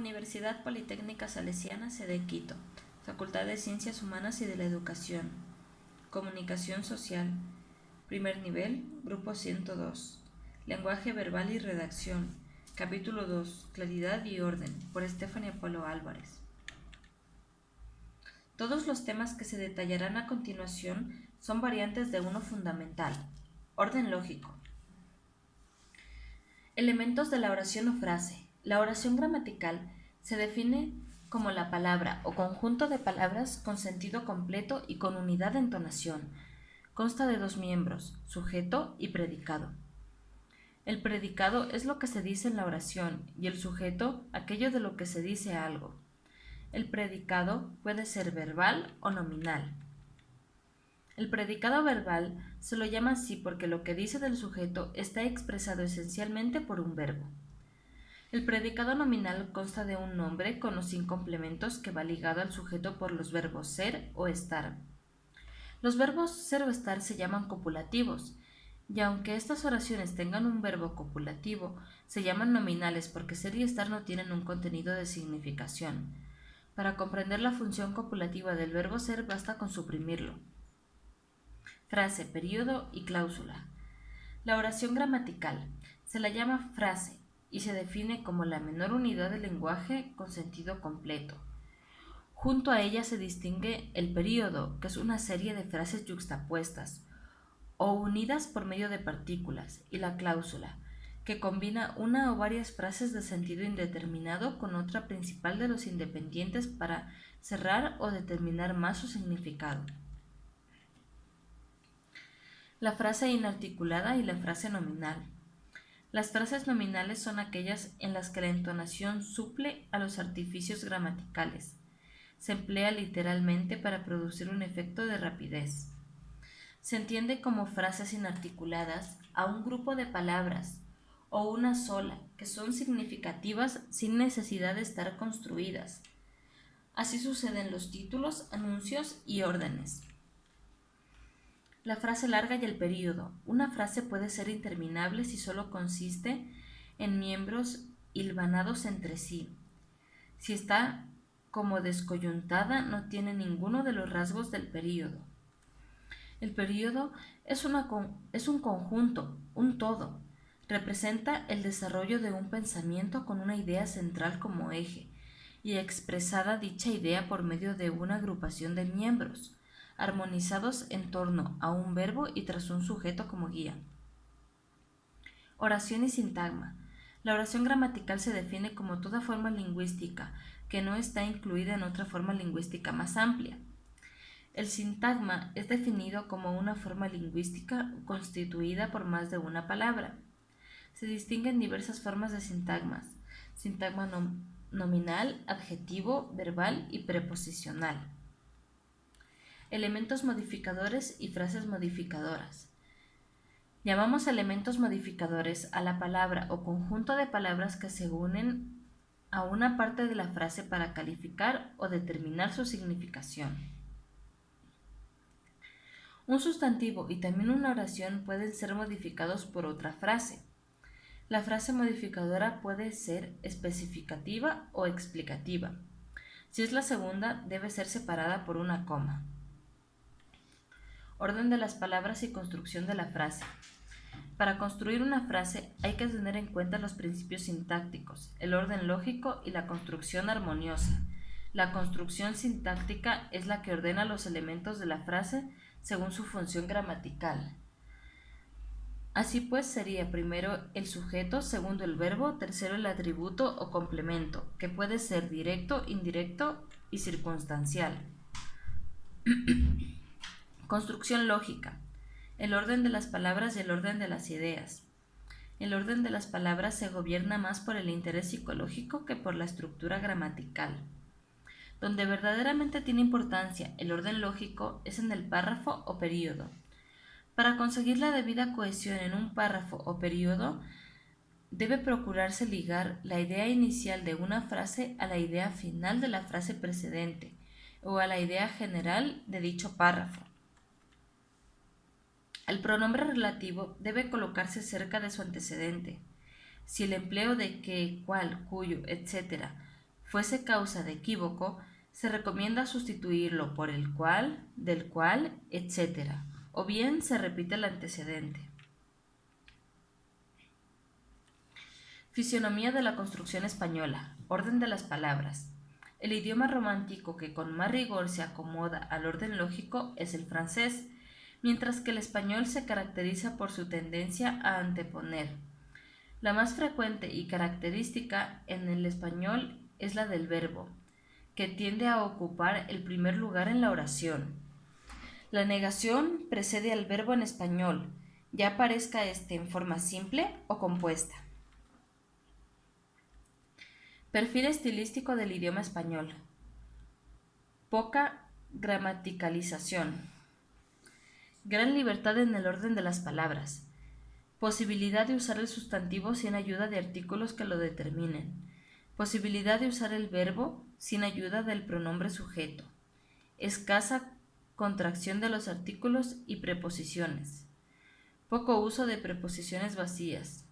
Universidad Politécnica Salesiana, sede Quito. Facultad de Ciencias Humanas y de la Educación. Comunicación Social. Primer nivel, Grupo 102. Lenguaje verbal y redacción. Capítulo 2. Claridad y orden, por Estefania Polo Álvarez. Todos los temas que se detallarán a continuación son variantes de uno fundamental: orden lógico. Elementos de la oración o frase. La oración gramatical se define como la palabra o conjunto de palabras con sentido completo y con unidad de entonación. Consta de dos miembros, sujeto y predicado. El predicado es lo que se dice en la oración y el sujeto aquello de lo que se dice algo. El predicado puede ser verbal o nominal. El predicado verbal se lo llama así porque lo que dice del sujeto está expresado esencialmente por un verbo. El predicado nominal consta de un nombre con o sin complementos que va ligado al sujeto por los verbos ser o estar. Los verbos ser o estar se llaman copulativos, y aunque estas oraciones tengan un verbo copulativo, se llaman nominales porque ser y estar no tienen un contenido de significación. Para comprender la función copulativa del verbo ser basta con suprimirlo. Frase, período y cláusula. La oración gramatical se la llama frase y se define como la menor unidad del lenguaje con sentido completo. Junto a ella se distingue el período, que es una serie de frases yuxtapuestas o unidas por medio de partículas, y la cláusula, que combina una o varias frases de sentido indeterminado con otra principal de los independientes para cerrar o determinar más su significado. La frase inarticulada y la frase nominal. Las frases nominales son aquellas en las que la entonación suple a los artificios gramaticales. Se emplea literalmente para producir un efecto de rapidez. Se entiende como frases inarticuladas a un grupo de palabras o una sola que son significativas sin necesidad de estar construidas. Así sucede en los títulos, anuncios y órdenes. La frase larga y el período. Una frase puede ser interminable si solo consiste en miembros hilvanados entre sí. Si está como descoyuntada, no tiene ninguno de los rasgos del período. El período es un conjunto, un todo. Representa el desarrollo de un pensamiento con una idea central como eje, y expresada dicha idea por medio de una agrupación de miembros armonizados en torno a un verbo y tras un sujeto como guía. Oración y sintagma. La oración gramatical se define como toda forma lingüística que no está incluida en otra forma lingüística más amplia. El sintagma es definido como una forma lingüística constituida por más de una palabra. Se distinguen diversas formas de sintagmas: sintagma nominal, adjetivo, verbal y preposicional. Elementos modificadores y frases modificadoras. Llamamos elementos modificadores a la palabra o conjunto de palabras que se unen a una parte de la frase para calificar o determinar su significación. Un sustantivo y también una oración pueden ser modificados por otra frase. La frase modificadora puede ser especificativa o explicativa. Si es la segunda, debe ser separada por una coma. Orden de las palabras y construcción de la frase. Para construir una frase hay que tener en cuenta los principios sintácticos, el orden lógico y la construcción armoniosa. La construcción sintáctica es la que ordena los elementos de la frase según su función gramatical. Así pues, sería primero el sujeto, segundo el verbo, tercero el atributo o complemento, que puede ser directo, indirecto y circunstancial. Construcción lógica. El orden de las palabras y el orden de las ideas. El orden de las palabras se gobierna más por el interés psicológico que por la estructura gramatical. Donde verdaderamente tiene importancia el orden lógico es en el párrafo o período. Para conseguir la debida cohesión en un párrafo o período, debe procurarse ligar la idea inicial de una frase a la idea final de la frase precedente o a la idea general de dicho párrafo. El pronombre relativo debe colocarse cerca de su antecedente. Si el empleo de que, cual, cuyo, etc. fuese causa de equívoco, se recomienda sustituirlo por el cual, del cual, etc. O bien se repite el antecedente. Fisionomía de la construcción española. Orden de las palabras. El idioma romántico que con más rigor se acomoda al orden lógico es el francés, mientras que el español se caracteriza por su tendencia a anteponer. La más frecuente y característica en el español es la del verbo, que tiende a ocupar el primer lugar en la oración. La negación precede al verbo en español, ya aparezca éste en forma simple o compuesta. Perfil estilístico del idioma español. Poca gramaticalización. Gran libertad en el orden de las palabras. Posibilidad de usar el sustantivo sin ayuda de artículos que lo determinen. Posibilidad de usar el verbo sin ayuda del pronombre sujeto. Escasa contracción de los artículos y preposiciones. Poco uso de preposiciones vacías.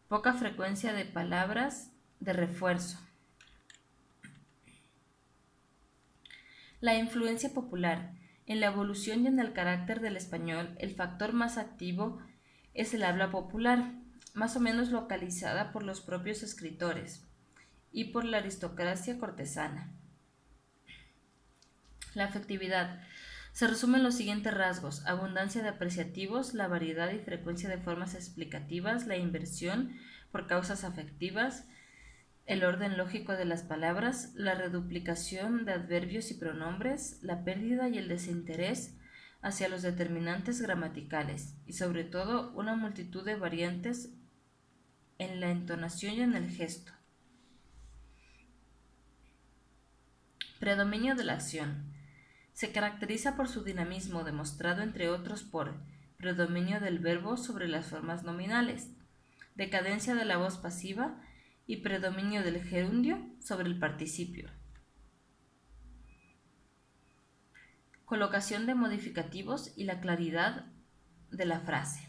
Poca frecuencia de palabras de refuerzo. La influencia popular. En la evolución y en el carácter del español, el factor más activo es el habla popular, más o menos localizada por los propios escritores y por la aristocracia cortesana. La afectividad se resume en los siguientes rasgos: abundancia de apreciativos, la variedad y frecuencia de formas explicativas, la inversión por causas afectivas, el orden lógico de las palabras, la reduplicación de adverbios y pronombres, la pérdida y el desinterés hacia los determinantes gramaticales y sobre todo una multitud de variantes en la entonación y en el gesto. Predominio de la acción. Se caracteriza por su dinamismo demostrado entre otros por predominio del verbo sobre las formas nominales, decadencia de la voz pasiva y predominio del gerundio sobre el participio. Colocación de modificativos y la claridad de la frase.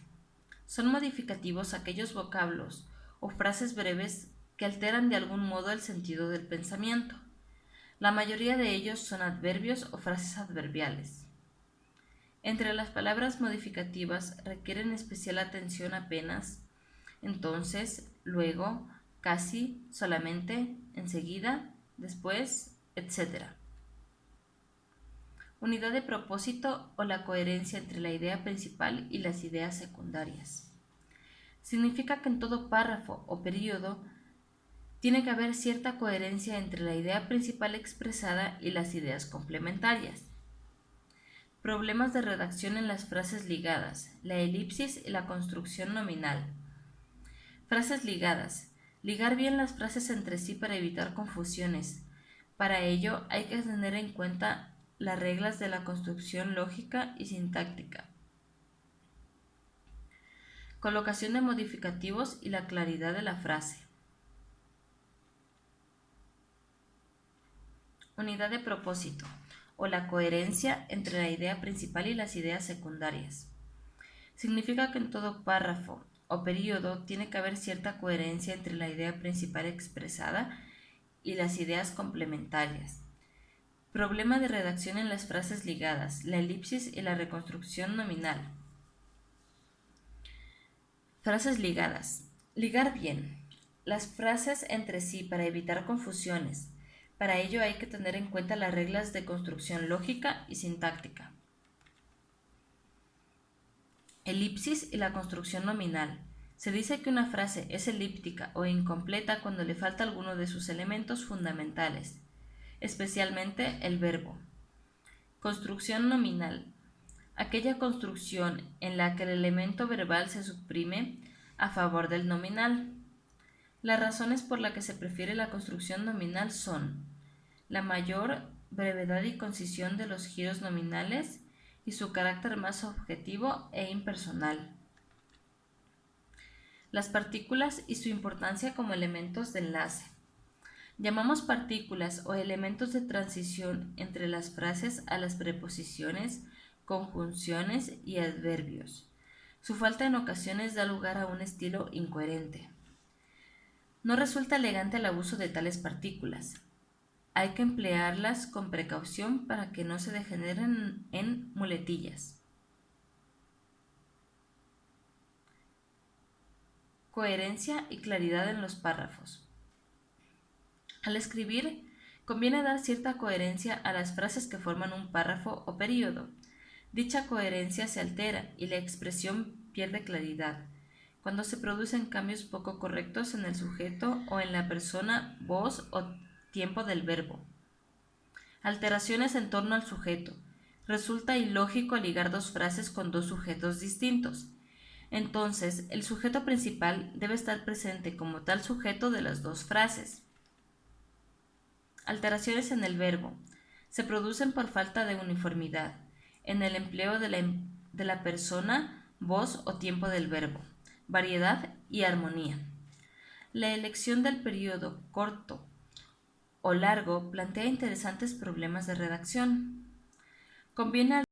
Son modificativos aquellos vocablos o frases breves que alteran de algún modo el sentido del pensamiento. La mayoría de ellos son adverbios o frases adverbiales. Entre las palabras modificativas requieren especial atención apenas, entonces, luego, casi, solamente, enseguida, después, etc. Unidad de propósito o la coherencia entre la idea principal y las ideas secundarias. Significa que en todo párrafo o período tiene que haber cierta coherencia entre la idea principal expresada y las ideas complementarias. Problemas de redacción en las frases ligadas, la elipsis y la construcción nominal. Frases ligadas. Ligar bien las frases entre sí para evitar confusiones. Para ello hay que tener en cuenta las reglas de la construcción lógica y sintáctica. Colocación de modificativos y la claridad de la frase. Unidad de propósito o la coherencia entre la idea principal y las ideas secundarias. Significa que en todo párrafo o período tiene que haber cierta coherencia entre la idea principal expresada y las ideas complementarias. Problema de redacción en las frases ligadas, la elipsis y la reconstrucción nominal. Frases ligadas. Ligar bien las frases entre sí para evitar confusiones. Para ello hay que tener en cuenta las reglas de construcción lógica y sintáctica. Elipsis y la construcción nominal. Se dice que una frase es elíptica o incompleta cuando le falta alguno de sus elementos fundamentales, especialmente el verbo. Construcción nominal. Aquella construcción en la que el elemento verbal se suprime a favor del nominal. Las razones por las que se prefiere la construcción nominal son la mayor brevedad y concisión de los giros nominales y su carácter más objetivo e impersonal. Las partículas y su importancia como elementos de enlace. Llamamos partículas o elementos de transición entre las frases a las preposiciones, conjunciones y adverbios. Su falta en ocasiones da lugar a un estilo incoherente. No resulta elegante el abuso de tales partículas. hay que emplearlas con precaución para que no se degeneren en muletillas. Coherencia y claridad en los párrafos. Al escribir, conviene dar cierta coherencia a las frases que forman un párrafo o período. Dicha coherencia se altera y la expresión pierde claridad cuando se producen cambios poco correctos en el sujeto o en la persona, voz o tiempo del verbo. Alteraciones en torno al sujeto. Resulta ilógico ligar dos frases con dos sujetos distintos. Entonces, el sujeto principal debe estar presente como tal sujeto de las dos frases. Alteraciones en el verbo. Se producen por falta de uniformidad en el empleo de la persona, voz o tiempo del verbo, variedad y armonía. La elección del periodo corto o largo plantea interesantes problemas de redacción. Conviene